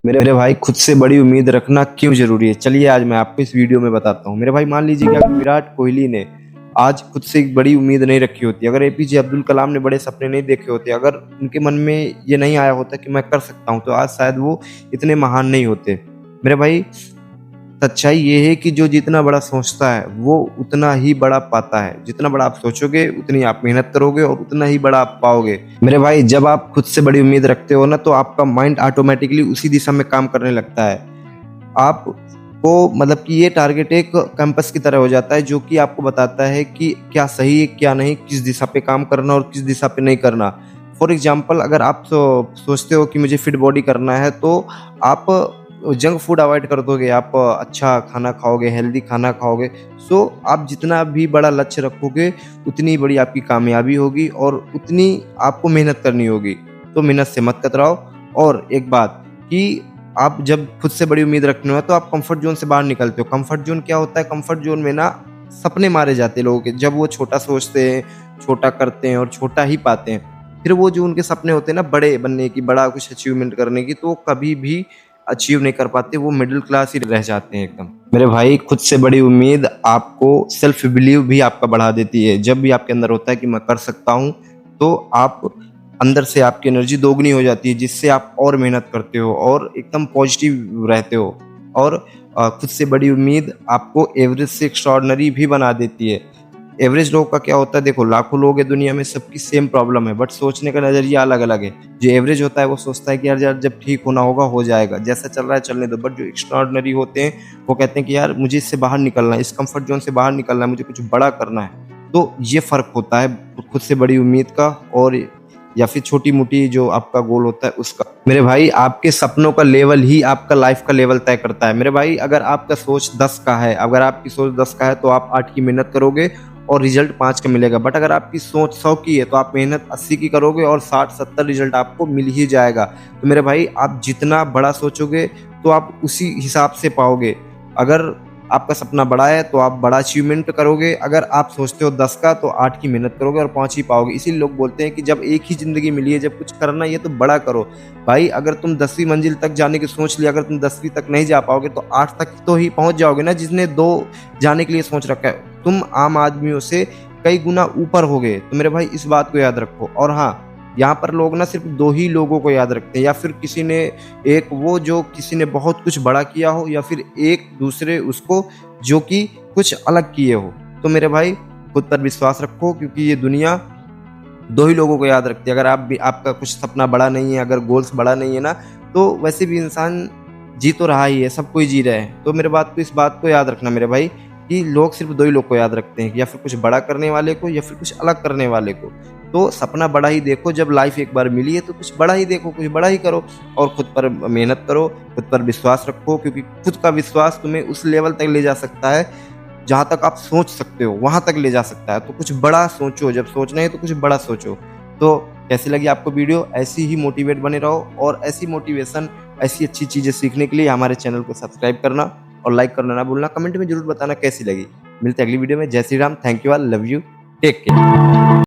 मेरे भाई खुद से बड़ी उम्मीद रखना क्यों जरूरी है, चलिए आज मैं आपको इस वीडियो में बताता हूँ। मेरे भाई मान लीजिए कि अगर विराट कोहली ने आज खुद से एक बड़ी उम्मीद नहीं रखी होती, अगर एपीजे अब्दुल कलाम ने बड़े सपने नहीं देखे होते, अगर उनके मन में ये नहीं आया होता कि मैं कर सकता हूँ, तो आज शायद वो इतने महान नहीं होते। मेरे भाई सच्चाई ये है कि जो जितना बड़ा सोचता है वो उतना ही बड़ा पाता है। जितना बड़ा आप सोचोगे उतनी आप मेहनत करोगे और उतना ही बड़ा आप पाओगे। मेरे भाई जब आप खुद से बड़ी उम्मीद रखते हो ना, तो आपका माइंड ऑटोमेटिकली उसी दिशा में काम करने लगता है। आपको मतलब कि ये टारगेट एक कंपास की तरह हो जाता है, जो कि आपको बताता है कि क्या सही है क्या नहीं, किस दिशा पे काम करना और किस दिशा पे नहीं करना। फॉर एग्जाम्पल, अगर आप सोचते हो कि मुझे फिट बॉडी करना है, तो आप जंक फूड अवॉइड कर दोगे, आप अच्छा खाना खाओगे, हेल्दी खाना खाओगे। सो आप जितना भी बड़ा लक्ष्य रखोगे उतनी बड़ी आपकी कामयाबी होगी और उतनी आपको मेहनत करनी होगी। तो मेहनत से मत कतराओ। और एक बात कि आप जब खुद से बड़ी उम्मीद रखने हो तो आप कंफर्ट जोन से बाहर निकलते हो। कंफर्ट जोन क्या होता है? कंफर्ट जोन में ना सपने मारे जाते हैं लोगों के। जब वो छोटा सोचते हैं, छोटा करते हैं और छोटा ही पाते हैं, फिर वो जो उनके सपने होते हैं ना बड़े बनने की, बड़ा कुछ अचीवमेंट करने की, तो वो कभी भी अचीव नहीं कर पाते। वो मिडिल क्लास ही रह जाते हैं एकदम। मेरे भाई खुद से बड़ी उम्मीद आपको सेल्फ बिलीव भी आपका बढ़ा देती है। जब भी आपके अंदर होता है कि मैं कर सकता हूँ, तो आप अंदर से आपकी एनर्जी दोगुनी हो जाती है, जिससे आप और मेहनत करते हो और एकदम पॉजिटिव रहते हो। और खुद से बड़ी उम्मीद आपको एवरेज से एक्स्ट्राऑर्डिनरी भी बना देती है। एवरेज लोग का क्या होता है? देखो, लाखों लोग हैं दुनिया में, सबकी सेम प्रॉब्लम है, बट सोचने का नजरिया अलग अलग है। जो एवरेज होता है वो सोचता है कि यार जब ठीक होना होगा हो जाएगा, जैसा चल रहा है चलने दो। बट जो एक्स्ट्राऑर्डिनरी होते हैं वो कहते हैं कि यार मुझे इससे बाहर निकलना है, इस कंफर्ट जोन से बाहर निकलना है, मुझे कुछ बड़ा करना है। तो ये फर्क होता है खुद से बड़ी उम्मीद का और या फिर छोटी मोटी जो आपका गोल होता है उसका। मेरे भाई आपके सपनों का लेवल ही आपका लाइफ का लेवल तय करता है। मेरे भाई अगर आपका सोच 10 का है, अगर आपकी सोच 10 का है, तो आप 8 की मेहनत करोगे और रिजल्ट 5 का मिलेगा। बट अगर आपकी सोच 100 की है, तो आप मेहनत 80 की करोगे और 60-70 रिजल्ट आपको मिल ही जाएगा। तो मेरे भाई आप जितना बड़ा सोचोगे तो आप उसी हिसाब से पाओगे। अगर आपका सपना बड़ा है तो आप बड़ा अचीवमेंट करोगे। अगर आप सोचते हो 10 का, तो 8 की मेहनत करोगे और 5 ही पाओगे। इसीलिए लोग बोलते हैं कि जब एक ही ज़िंदगी मिली है, जब कुछ करना ही है तो बड़ा करो। भाई अगर तुम 10वीं मंजिल तक जाने की सोच लिया, अगर तुम 10वीं तक नहीं जा पाओगे तो 8 तक तो ही पहुंच जाओगे ना, जिसने 2 जाने के लिए सोच रखा है। तुम आम आदमियों से कई गुना ऊपर होगे। तो मेरे भाई इस बात को याद रखो। और हाँ, यहाँ पर लोग ना सिर्फ 2 ही लोगों को याद रखते हैं, या फिर किसी ने एक वो जो किसी ने बहुत कुछ बड़ा किया हो, या फिर एक दूसरे उसको जो कि कुछ अलग किए हो। तो मेरे भाई खुद पर विश्वास रखो, क्योंकि ये दुनिया 2 ही लोगों को याद रखती है। अगर आपका कुछ सपना बड़ा नहीं है, अगर गोल्स बड़ा नहीं है ना, तो वैसे भी इंसान जी तो रहा ही है, सब कोई जी रहे हैं। तो मेरे इस बात को याद रखना मेरे भाई, कि लोग सिर्फ 2 ही लोग को याद रखते हैं, या फिर कुछ बड़ा करने वाले को या फिर कुछ अलग करने वाले को। तो सपना बड़ा ही देखो। जब लाइफ एक बार मिली है तो कुछ बड़ा ही देखो, कुछ बड़ा ही करो और खुद पर मेहनत करो, खुद पर विश्वास रखो, क्योंकि खुद का विश्वास तुम्हें उस लेवल तक ले जा सकता है जहाँ तक आप सोच सकते हो, वहाँ तक ले जा सकता है। तो कुछ बड़ा सोचो, जब सोचना है तो कुछ बड़ा सोचो। तो कैसी लगी आपको वीडियो? ऐसी ही मोटिवेट बने रहो, और ऐसी मोटिवेशन, ऐसी अच्छी चीज़ें सीखने के लिए हमारे चैनल को सब्सक्राइब करना और लाइक करना ना भूलना। कमेंट में जरूर बताना कैसी लगी। मिलते हैं अगली वीडियो में। जय Shri Ram. Thank you all, love you, take care.